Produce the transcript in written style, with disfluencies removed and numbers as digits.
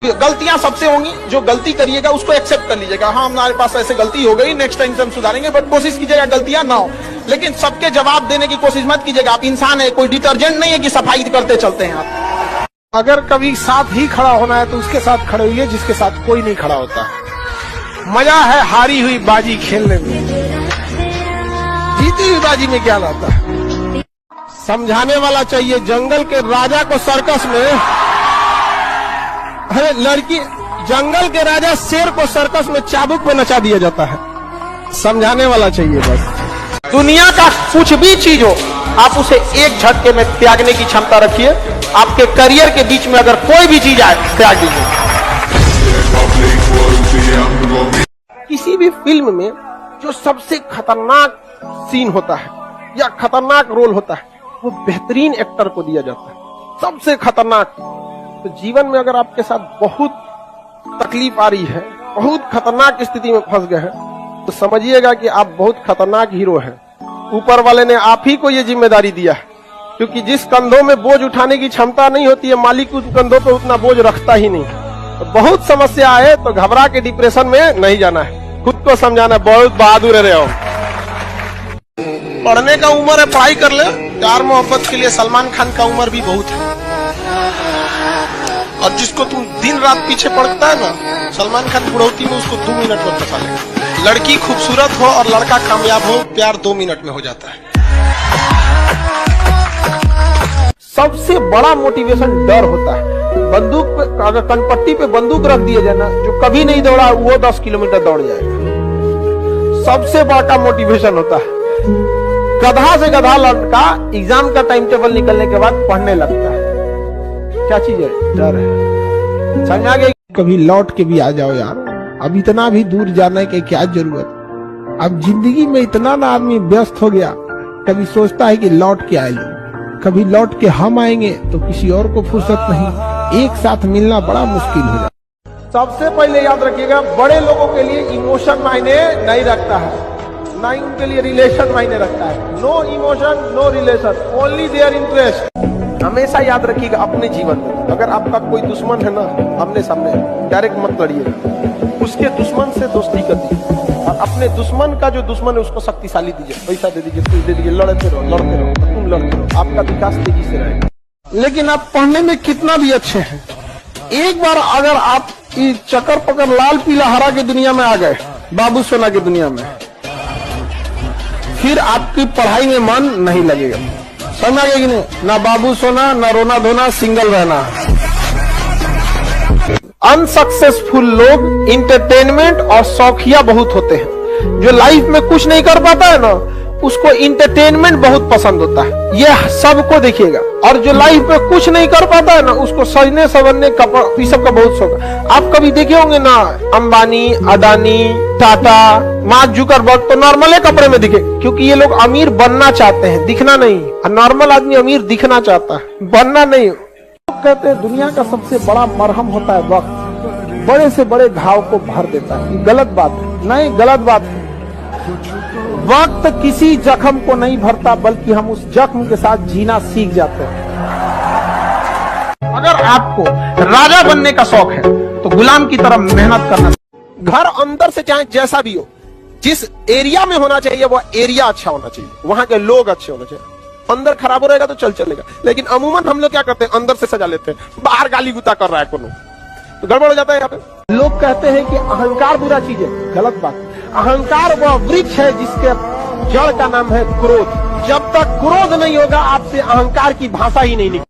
गलतियां सबसे होंगी, जो गलती करिएगा उसको एक्सेप्ट कर लीजिएगा। हाँ, हमारे पास ऐसे गलती हो गई, नेक्स्ट टाइम से हम सुधारेंगे, बट कोशिश कीजिएगा गलतियां ना हो। लेकिन सबके जवाब देने की कोशिश मत कीजिएगा। आप इंसान है, कोई डिटर्जेंट नहीं है कि सफाई करते चलते हैं आप। अगर कभी साथ ही खड़ा होना है तो उसके साथ खड़े हुए जिसके साथ कोई नहीं खड़ा होता। मजा है हारी हुई बाजी खेलने में, जीती हुई बाजी में क्या लाता है। समझाने वाला चाहिए। जंगल के राजा को सर्कस में, अरे लड़की, जंगल के राजा शेर को सर्कस में चाबुक पे नचा दिया जाता है। समझाने वाला चाहिए बस। दुनिया का कुछ भी चीज हो, आप उसे एक झटके में त्यागने की क्षमता रखिए। आपके करियर के बीच में अगर कोई भी चीज आए, त्याग दीजिए। किसी भी फिल्म में जो सबसे खतरनाक सीन होता है या खतरनाक रोल होता है, वो बेहतरीन एक्टर को दिया जाता है, सबसे खतरनाक। तो जीवन में अगर आपके साथ बहुत तकलीफ आ रही है, बहुत खतरनाक स्थिति में फंस गए हैं, तो समझिएगा कि आप बहुत खतरनाक हीरो हैं। ऊपर वाले ने आप ही को ये जिम्मेदारी दिया है, क्योंकि जिस कंधों में बोझ उठाने की क्षमता नहीं होती है, मालिक उस कंधों पे उतना बोझ रखता ही नहीं। तो बहुत समस्या आए तो घबरा के डिप्रेशन में नहीं जाना है, खुद को समझाना। बहुत बहादुर रहे हो। पढ़ने का उम्र है, पढ़ाई कर ले। प्यार मोहब्बत के लिए सलमान खान का उम्र भी बहुत है। और जिसको तुम दिन रात पीछे पड़ता है ना, सलमान खान बुढ़ौती में उसको 2 मिनट में फंसा लेगा। लड़की खूबसूरत हो और लड़का कामयाब हो, प्यार 2 मिनट में हो जाता है। सबसे बड़ा मोटिवेशन डर होता है। बंदूक पे, अगर कनपट्टी पे बंदूक रख दिया जाए ना, जो कभी नहीं दौड़ा वो 10 किलोमीटर दौड़ जाएगा। सबसे बड़ा मोटिवेशन होता है। गधा से गधा लड़का एग्जाम का टाइम टेबल निकलने के बाद पढ़ने लगता है। क्या चीज है? डर है। समझ आ गई? कभी लौट के भी आ जाओ यार, अब इतना भी दूर जाने की क्या जरूरत। अब जिंदगी में इतना ना आदमी व्यस्त हो गया, कभी सोचता है कि लौट के आए लोग, कभी लौट के हम आएंगे तो किसी और को फुर्सत नहीं। एक साथ मिलना बड़ा मुश्किल हो जाता। सबसे पहले याद रखिएगा, बड़े लोगों के लिए इमोशन मायने नहीं रखता है, ना ही उनके लिए रिलेशन मायने रखता है। No emotion, no relation, only their interest. हमेशा याद रखिएगा अपने जीवन में, अगर आपका कोई दुश्मन है ना, आमने सामने डायरेक्ट मत लड़िएगा, उसके दुश्मन से दोस्ती कर दीजिए। और अपने दुश्मन का जो दुश्मन है उसको शक्तिशाली दीजिए, पैसा दे दीजिए, दे दीजिए, लड़ते रहो, तुम लड़ते रहो, आपका विकास तेजी से रहेगा। लेकिन आप पढ़ने में कितना भी अच्छे हैं, एक बार अगर आप चक्कर पकड़ लाल पीला हरा की दुनिया में आ गए, बाबू सोना की दुनिया में, फिर आपकी पढ़ाई में मन नहीं लगेगा। समझ आ गया कि नहीं? ना बाबू सोना, ना रोना धोना, सिंगल रहना। अनसक्सेसफुल लोग इंटरटेनमेंट और शौकिया बहुत होते हैं। जो लाइफ में कुछ नहीं कर पाता है ना, उसको इंटरटेनमेंट बहुत पसंद होता है। यह सबको देखिएगा। और जो लाइफ में कुछ नहीं कर पाता है ना, उसको सजने संवरने ये सब का बहुत शौक है। आप कभी देखे होंगे ना, अंबानी, अदानी, टाटा, मार्क जुकरबर्ग तो नॉर्मल कपड़े में दिखे, क्योंकि ये लोग अमीर बनना चाहते हैं, दिखना नहीं। नॉर्मल आदमी अमीर दिखना चाहता है, बनना नहीं। लोग कहते हैं दुनिया का सबसे बड़ा मरहम होता है वक्त, बड़े से बड़े घाव को भर देता है। गलत बात है, नहीं, गलत बात है। वक्त किसी जख्म को नहीं भरता, बल्कि हम उस जख्म के साथ जीना सीख जाते हैं। अगर आपको राजा बनने का शौक है तो गुलाम की तरह मेहनत करना। घर अंदर से चाहे जैसा भी हो, जिस एरिया में होना चाहिए वो एरिया अच्छा होना चाहिए, वहां के लोग अच्छे होने चाहिए। अंदर खराब हो रहेगा तो चलेगा। लेकिन अमूमन हम लोग क्या करते हैं, अंदर से सजा लेते हैं, बाहर गाली गुता कर रहा है कोनो, तो गड़बड़ हो जाता है। यहाँ पे लोग कहते हैं कि अहंकार बुरा चीज है, गलत बात। अहंकार वह वृक्ष है जिसके जड़ का नाम है क्रोध। जब तक क्रोध नहीं होगा, आपसे अहंकार की भाषा ही नहीं निकलेगी।